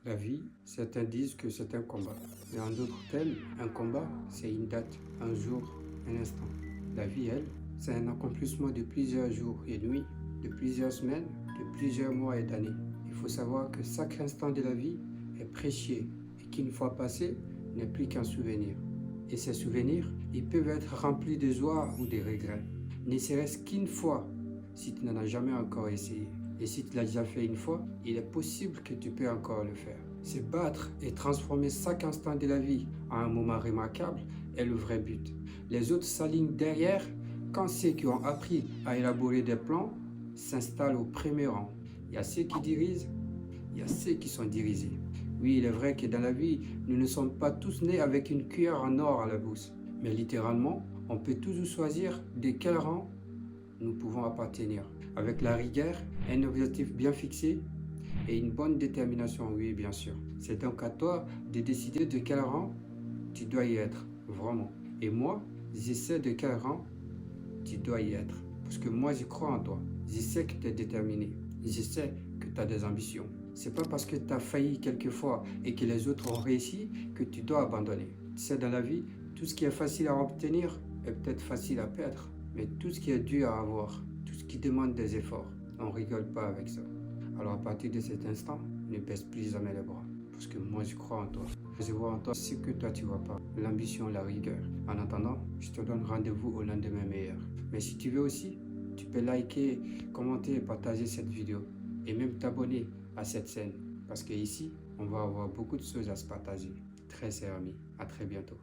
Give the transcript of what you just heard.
La vie, certains disent que c'est un combat. Mais en d'autres termes, un combat, c'est une date, un jour, un instant. La vie, elle, c'est un accomplissement de plusieurs jours et nuits, de plusieurs semaines, de plusieurs mois et d'années. Il faut savoir que chaque instant de la vie est précieux et qu'une fois passé, n'est plus qu'un souvenir. Et ces souvenirs, ils peuvent être remplis de joie ou de regrets. Ne serait-ce qu'une fois, si tu n'en as jamais encore essayé. Et si tu l'as déjà fait une fois, il est possible que tu peux encore le faire. Se battre et transformer chaque instant de la vie en un moment remarquable est le vrai but. Les autres s'alignent derrière quand ceux qui ont appris à élaborer des plans s'installent au premier rang. Il y a ceux qui dirigent, il y a ceux qui sont dirigés. Oui, il est vrai que dans la vie, nous ne sommes pas tous nés avec une cuillère en or à la bouche. Mais littéralement, on peut toujours choisir de quel rang nous pouvons appartenir. Avec la rigueur, un objectif bien fixé et une bonne détermination, oui, bien sûr. C'est donc à toi de décider de quel rang tu dois y être, vraiment. Et moi, j'essaie de quel rang tu dois y être. Parce que moi, je crois en toi. Je sais que tu es déterminé. Je sais que tu as des ambitions. C'est pas parce que tu as failli quelquefois et que les autres ont réussi que tu dois abandonner. Tu sais, dans la vie, tout ce qui est facile à obtenir est peut-être facile à perdre. Mais tout ce qui est dur à avoir, tout ce qui demande des efforts, on ne rigole pas avec ça. Alors à partir de cet instant, ne baisse plus jamais les bras. Parce que moi je crois en toi. Je vois en toi ce que toi tu vois pas. L'ambition, la rigueur. En attendant, je te donne rendez-vous au lendemain meilleur. Mais si tu veux aussi, tu peux liker, commenter et partager cette vidéo. Et même t'abonner à cette chaîne. Parce que ici, on va avoir beaucoup de choses à se partager. Très cher ami. À très bientôt.